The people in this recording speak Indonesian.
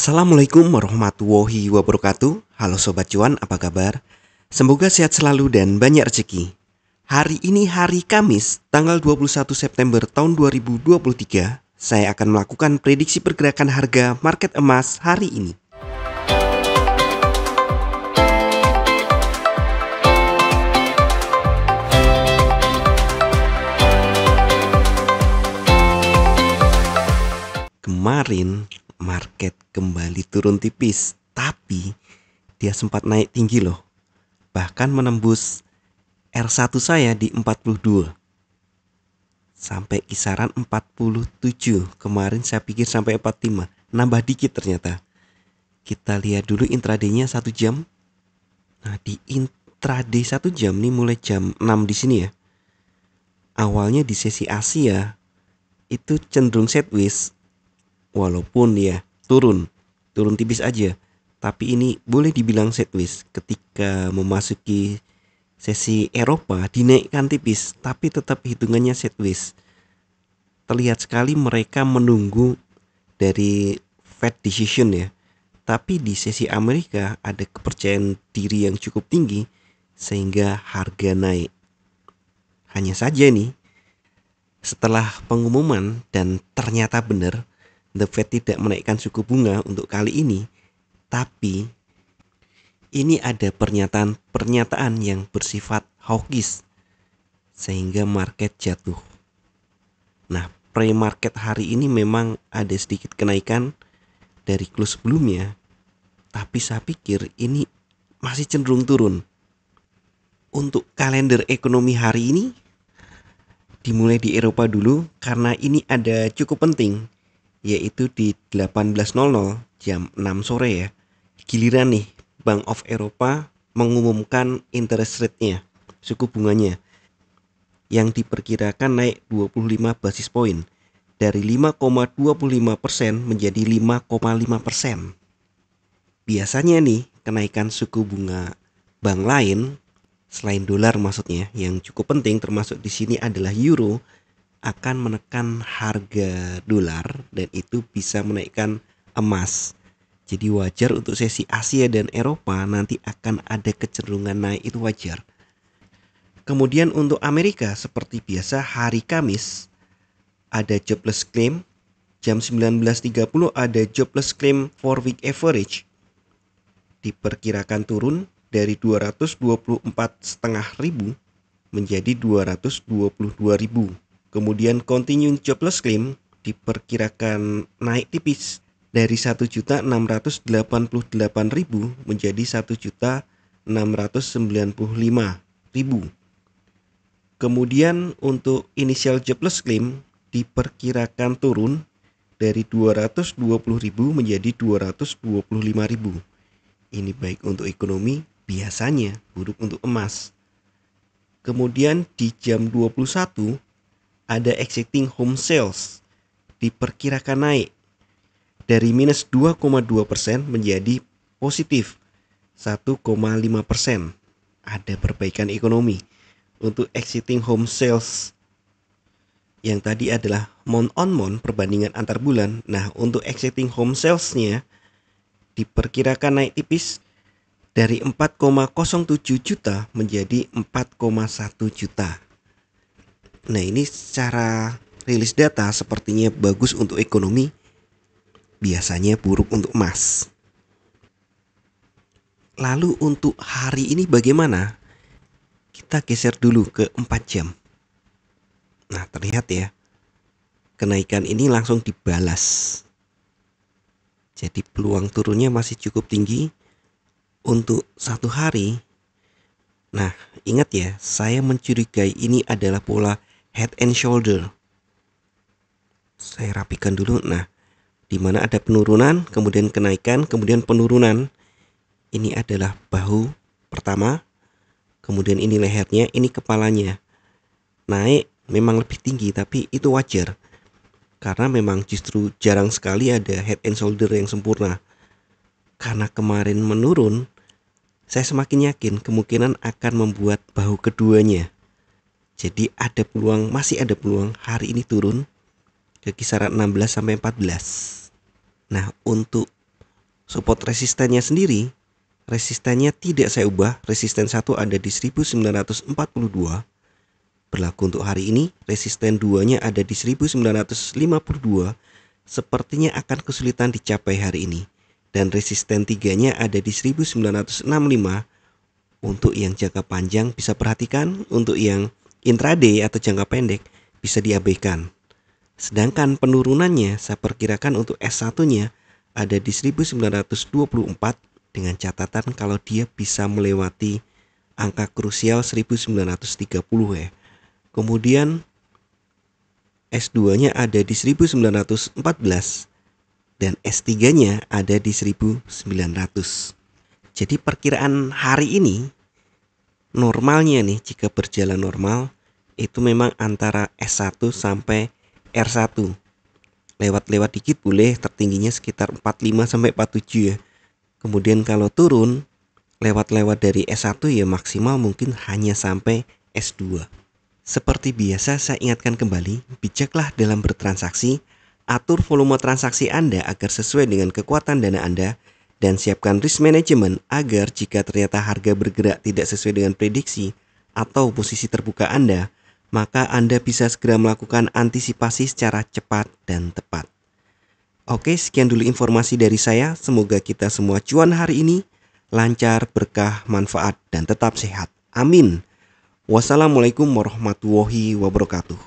Assalamualaikum warahmatullahi wabarakatuh. Halo Sobat Cuan, apa kabar? Semoga sehat selalu dan banyak rezeki. Hari ini hari Kamis, tanggal 21 September tahun 2023. Saya akan melakukan prediksi pergerakan harga market emas hari ini. Kemarin market kembali turun tipis, tapi dia sempat naik tinggi loh. Bahkan menembus R1 saya di 42. Sampai kisaran 47. Kemarin saya pikir sampai 45. Nambah dikit ternyata. Kita lihat dulu intraday-nya 1 jam. Nah, di intraday 1 jam nih mulai jam 6 di sini ya. Awalnya di sesi Asia itu cenderung sideways. Walaupun ya turun tipis aja, tapi ini boleh dibilang sideways. Ketika memasuki sesi Eropa dinaikkan tipis, tapi tetap hitungannya sideways. Terlihat sekali mereka menunggu dari Fed decision ya. Tapi di sesi Amerika ada kepercayaan diri yang cukup tinggi sehingga harga naik. Hanya saja nih, setelah pengumuman dan ternyata benar The Fed tidak menaikkan suku bunga untuk kali ini, tapi ini ada pernyataan yang bersifat hawkish sehingga market jatuh. Nah, pre-market hari ini memang ada sedikit kenaikan dari close sebelumnya, tapi saya pikir ini masih cenderung turun. Untuk kalender ekonomi hari ini dimulai di Eropa dulu karena ini ada cukup penting, yaitu di 18.00 jam 6 sore ya. Giliran nih Bank of Eropa mengumumkan interest rate-nya, suku bunganya, yang diperkirakan naik 25 basis point dari 5,25% menjadi 5,5%. Biasanya nih kenaikan suku bunga bank lain selain dolar maksudnya yang cukup penting termasuk di sini adalah euro akan menekan harga dolar dan itu bisa menaikkan emas. Jadi wajar untuk sesi Asia dan Eropa nanti akan ada kecenderungan naik, itu wajar. Kemudian untuk Amerika seperti biasa hari Kamis ada jobless claim. Jam 19.30 ada jobless claim 4 week average. Diperkirakan turun dari 224.500 menjadi 222.000. Kemudian continuing jobless claim diperkirakan naik tipis dari 1.688.000 menjadi 1.695.000. Kemudian untuk initial jobless claim diperkirakan turun dari 220.000 menjadi 225.000. Ini baik untuk ekonomi, biasanya buruk untuk emas. Kemudian di jam 21 ada existing home sales diperkirakan naik dari minus 2,2% menjadi positif 1,5%. Ada perbaikan ekonomi untuk existing home sales yang tadi adalah month on month perbandingan antar bulan. Nah, untuk existing home sales-nya diperkirakan naik tipis dari 4,07 juta menjadi 4,1 juta. Nah, ini secara rilis data sepertinya bagus untuk ekonomi, biasanya buruk untuk emas. Lalu untuk hari ini bagaimana? Kita geser dulu ke 4 jam. Nah, terlihat ya, kenaikan ini langsung dibalas. Jadi peluang turunnya masih cukup tinggi untuk satu hari. Nah, ingat ya, saya mencurigai ini adalah pola head and shoulder. Saya rapikan dulu. Nah, di mana ada penurunan, kemudian kenaikan, kemudian penurunan. Ini adalah bahu pertama, kemudian ini lehernya, ini kepalanya. Naik memang lebih tinggi, tapi itu wajar. Karena memang justru jarang sekali ada head and shoulder yang sempurna. Karena kemarin menurun, saya semakin yakin kemungkinan akan membuat bahu keduanya. Jadi masih ada peluang hari ini turun ke kisaran 16 sampai 14. Nah, untuk Support resistennya sendiri, resistennya tidak saya ubah. Resisten 1 ada di 1942. Berlaku untuk hari ini. Resisten 2-nya ada di 1952. Sepertinya akan kesulitan dicapai hari ini. Dan resisten 3-nya ada di 1965. Untuk yang jangka panjang bisa perhatikan, untuk yang intraday atau jangka pendek bisa diabaikan. Sedangkan penurunannya saya perkirakan untuk S1-nya ada di 1924 dengan catatan kalau dia bisa melewati angka krusial 1930 ya. Kemudian S2-nya ada di 1914 dan S3-nya ada di 1900. Jadi perkiraan hari ini normalnya nih, jika berjalan normal itu memang antara S1 sampai R1. Lewat-lewat dikit boleh, tertingginya sekitar 45 sampai 47 ya. Kemudian kalau turun lewat-lewat dari S1 ya maksimal mungkin hanya sampai S2. Seperti biasa saya ingatkan kembali, bijaklah dalam bertransaksi, atur volume transaksi Anda agar sesuai dengan kekuatan dana Anda, dan siapkan risk management agar jika ternyata harga bergerak tidak sesuai dengan prediksi atau posisi terbuka Anda, maka Anda bisa segera melakukan antisipasi secara cepat dan tepat. Oke, sekian dulu informasi dari saya. Semoga kita semua cuan hari ini, lancar, berkah, manfaat, dan tetap sehat. Amin. Wassalamualaikum warahmatullahi wabarakatuh.